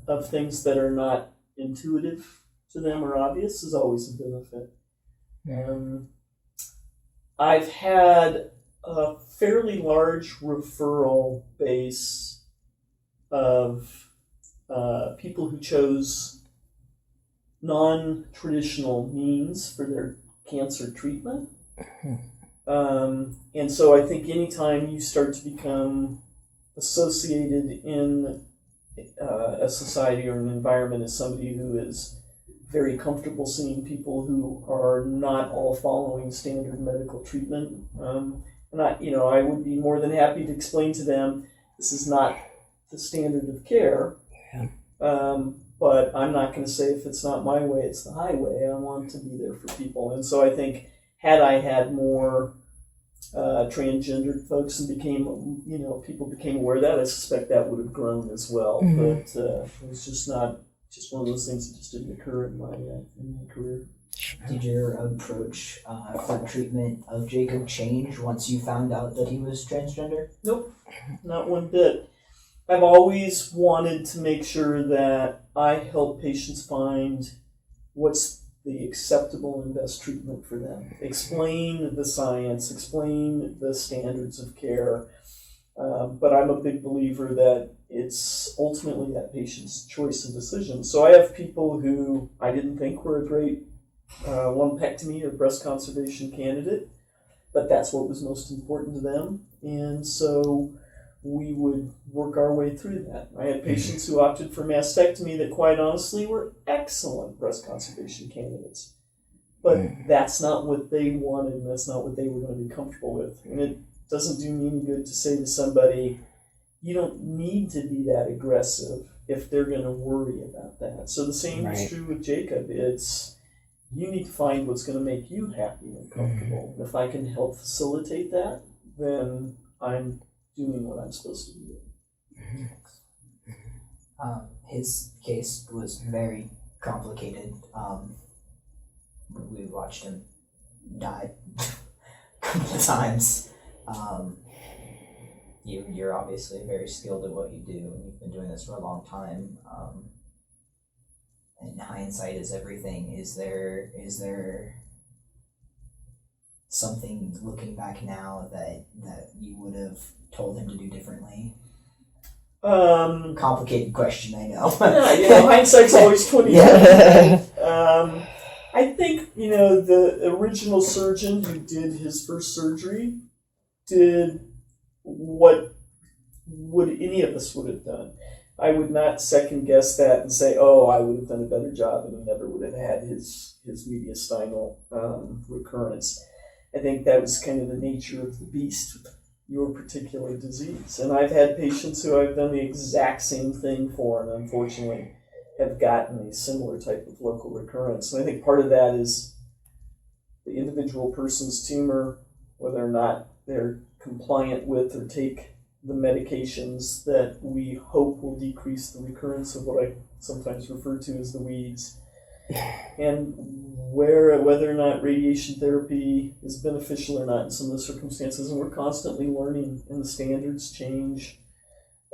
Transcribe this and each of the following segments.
of things that are not intuitive to them or obvious is always a benefit. I've had a fairly large referral base of people who chose non-traditional means for their cancer treatment. And so I think anytime you start to become associated in a society or an environment as somebody who is very comfortable seeing people who are not all following standard medical treatment, and I would be more than happy to explain to them this is not the standard of care. But I'm not going to say if it's not my way, it's the highway. I want to be there for people. And so I think had I had more transgendered folks and people became aware of that, I suspect that would have grown as well. But it was just one of those things that just didn't occur in my career. Did your approach for treatment of Jacob change once you found out that he was transgender? Nope, not one bit. I've always wanted to make sure that I help patients find what's the acceptable and best treatment for them. Explain the science, explain the standards of care. But I'm a big believer that it's ultimately that patient's choice and decision. So I have people who I didn't think were a great lumpectomy or breast conservation candidate, but that's what was most important to them. And so we would work our way through that. I had patients who opted for mastectomy that quite honestly were excellent breast conservation candidates. But that's not what they wanted, and that's not what they were going to be comfortable with. And it doesn't do me any good to say to somebody, you don't need to be that aggressive if they're going to worry about that. So the same is true with Jacob. It's you need to find what's going to make you happy and comfortable. If I can help facilitate that, then I'm doing what I'm supposed to be doing. His case was very complicated. We watched him die a couple of times. You're obviously very skilled at what you do, and you've been doing this for a long time. And hindsight is everything. Is there something looking back now that you would have told him to do differently? Complicated question, I know. Hindsight's always 20/20. I think the original surgeon who did his first surgery did what would any of us would have done. I would not second guess that and say, I would have done a better job and he never would have had his mediastinal recurrence. I think that was kind of the nature of the beast with your particular disease. And I've had patients who I've done the exact same thing for and unfortunately have gotten a similar type of local recurrence. And I think part of that is the individual person's tumor, whether or not they're compliant with or take the medications that we hope will decrease the recurrence of what I sometimes refer to as the weeds, and whether or not radiation therapy is beneficial or not in some of the circumstances. And we're constantly learning, and the standards change.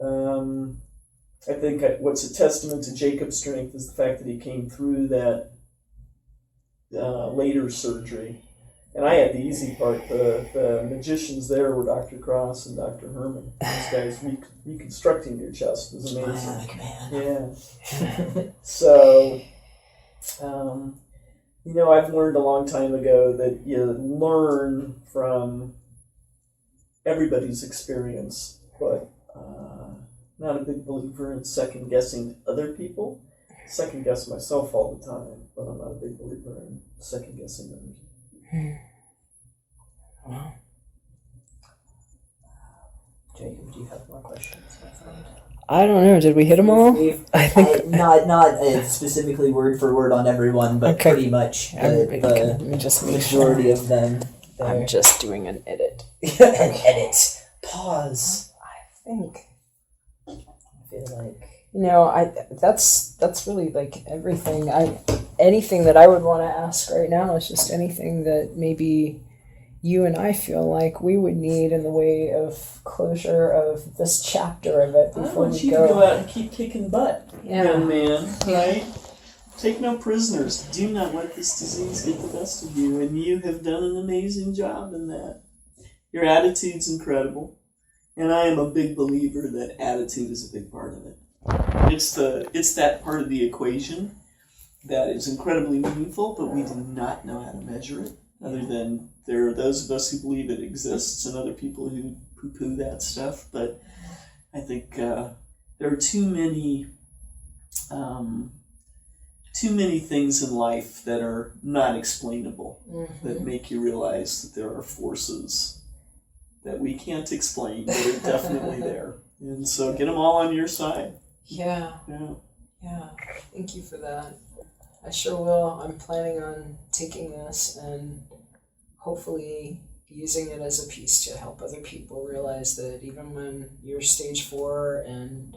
I think what's a testament to Jacob's strength is the fact that he came through that later surgery. And I had the easy part. The magicians there were Dr. Cross and Dr. Herman. These guys reconstructing your chest was amazing. Bionic man. Yeah. So, I've learned a long time ago that you learn from everybody's experience, but not a big believer in second guessing other people. Second guess myself all the time, but I'm not a big believer in second guessing others. Wow. Jacob, do you have more questions, my friend? I don't know. Did we hit them all? I think not specifically word for word on everyone, but okay. Pretty much the majority of them. There. I'm just doing an edit. An edit. Pause. I feel like that's really like everything. Anything that I would want to ask right now is just anything that maybe you and I feel like we would need in the way of closure of this chapter of it I before want we you go. to go out and keep kicking butt, Yeah. young man, right? Take no prisoners. Do not let this disease get the best of you, and you have done an amazing job in that. Your attitude's incredible, and I am a big believer that attitude is a big part of it. It's that part of the equation that is incredibly meaningful, but we do not know how to measure it, other than there are those of us who believe it exists and other people who poo-poo that stuff. But I think there are too many things in life that are not explainable, that make you realize that there are forces that we can't explain, but are definitely there. And so get them all on your side. Yeah. Yeah. Thank you for that. I sure will. I'm planning on taking this and hopefully using it as a piece to help other people realize that even when you're stage 4 and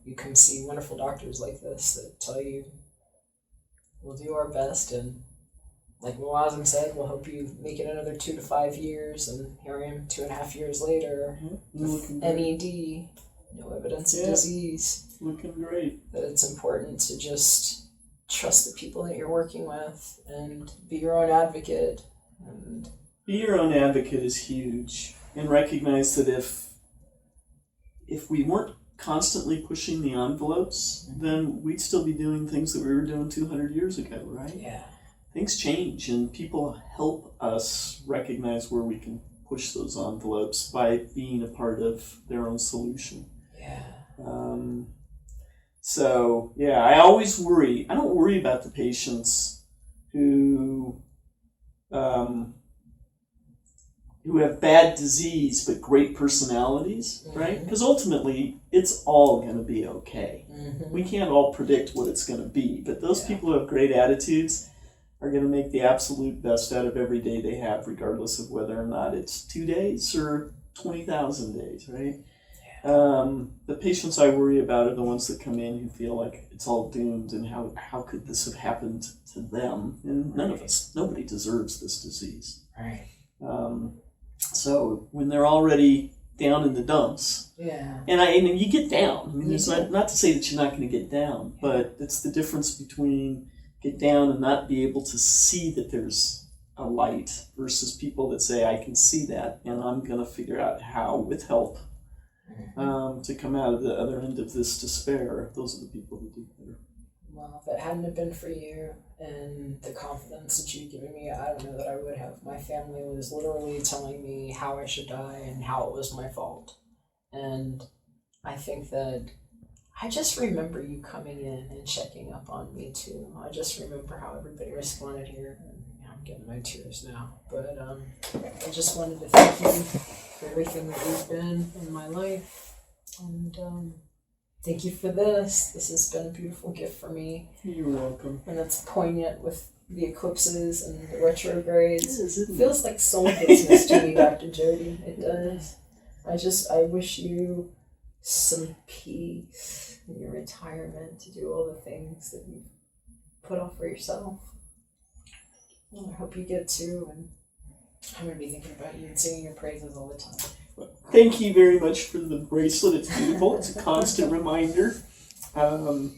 you can see wonderful doctors like this that tell you we'll do our best, and like Muazzam said, we'll help you make it another 2 to 5 years, and here I am 2.5 years later with NED, no evidence of disease. Looking great. That it's important to just trust the people that you're working with and be your own advocate. And be your own advocate is huge, and recognize that if we weren't constantly pushing the envelopes, then we'd still be doing things that we were doing 200 years ago, right? Yeah. Things change, and people help us recognize where we can push those envelopes by being a part of their own solution. Yeah. So, yeah, I always worry. I don't worry about the patients who have bad disease but great personalities, right? Because ultimately, it's all going to be okay. We can't all predict what it's going to be, but those people who have great attitudes are going to make the absolute best out of every day they have, regardless of whether or not it's 2 days or 20,000 days, right? The patients I worry about are the ones that come in who feel like it's all doomed, and how could this have happened to them? And nobody deserves this disease. Right. So when they're already down in the dumps, and you get down. I mean, it's not to say that you're not going to get down, but it's the difference between get down and not be able to see that there's a light versus people that say, I can see that, and I'm going to figure out how, with help, to come out of the other end of this despair. Those are the people that do better. Well, if it hadn't have been for you and the confidence that you've given me, I don't know that I would have. My family was literally telling me how I should die and how it was my fault. And I think that I just remember you coming in and checking up on me too. I just remember how everybody responded here. And I'm getting my tears now. But I just wanted to thank you for everything that you've been in my life. And thank you for this. This has been a beautiful gift for me. You're welcome. And it's poignant with the eclipses and the retrogrades. It feels like soul business to me, Dr. Jody. It does. I wish you some peace in your retirement to do all the things that you've put off for yourself. Well, I hope you get to, and I'm going to be thinking about you and singing your praises all the time. Thank you very much for the bracelet. It's beautiful. It's a constant reminder of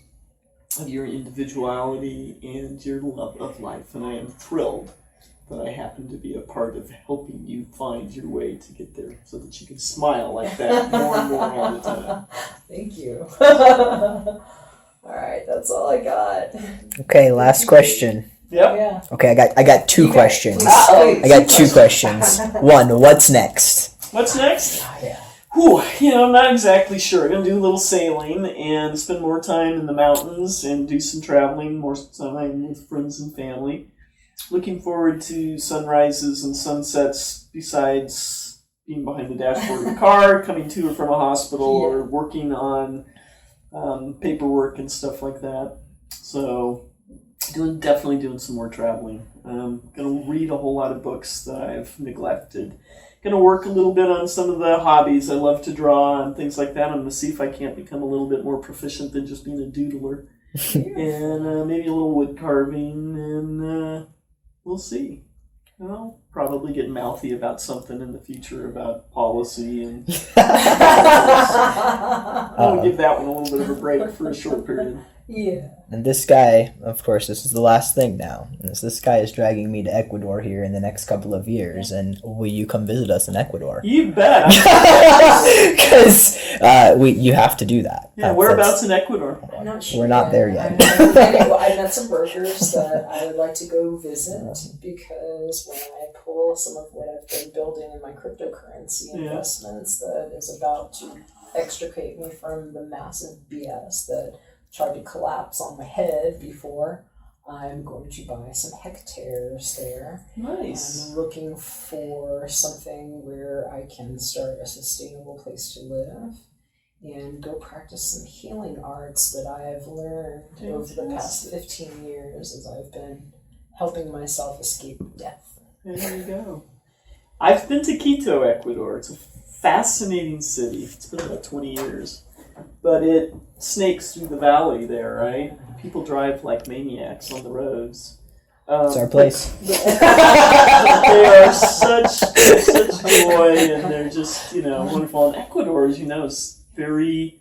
your individuality and your love of life. And I am thrilled that I happen to be a part of helping you find your way to get there so that you can smile like that more and more all the time. Thank you. All right, that's all I got. Okay, last question. Yep. Yeah. Okay, I got two questions. Oh, I got two questions. One, what's next? What's next? Yeah. Whew, I'm not exactly sure. I'm going to do a little sailing and spend more time in the mountains and do some traveling, more time with friends and family. Looking forward to sunrises and sunsets besides being behind the dashboard of the car, coming to or from a hospital, or working on paperwork and stuff like that. So definitely doing some more traveling. I'm going to read a whole lot of books that I've neglected. Going to work a little bit on some of the hobbies. I love to draw and things like that. I'm going to see if I can't become a little bit more proficient than just being a doodler. And maybe a little wood carving, and we'll see. probably get mouthy about something in the future about policy, and I'll give that one a little bit of a break for a short period. Yeah. And this guy, of course, this is the last thing now. This guy is dragging me to Ecuador here in the next couple of years, and will you come visit us in Ecuador? You bet. Because you have to do that. Yeah, whereabouts in Ecuador? I'm not sure. We're not there yet. I met some brokers that I would like to go visit because when I pull some of what I've been building in my cryptocurrency investments, that is about to extricate me from the massive BS that tried to collapse on my head before. I'm going to buy some hectares there. Nice. I'm looking for something where I can start a sustainable place to live and go practice some healing arts that I've learned over the past 15 years as I've been helping myself escape death. There you go. I've been to Quito, Ecuador. It's a fascinating city. It's been about 20 years. But it snakes through the valley there, right? People drive like maniacs on the roads. It's our place. They are such joy, and they're just, wonderful. And Ecuador, as you know, is very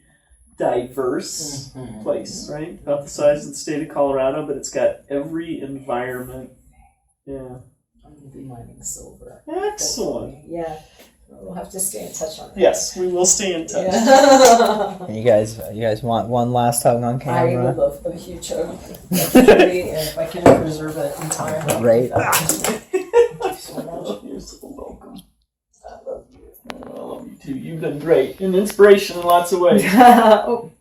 diverse place, right? About the size of the state of Colorado, but it's got every environment. Yeah. I'm going to be mining silver. Excellent. Yeah. We'll have to stay in touch on that. Yes, we will stay in touch. Yeah. And you guys want one last hug on I camera? would love a huge hug. And if I can preserve it in time. Right. Thank you so much. You're so welcome. I love you. I love you too. You've been great. An inspiration in lots of ways. Oh.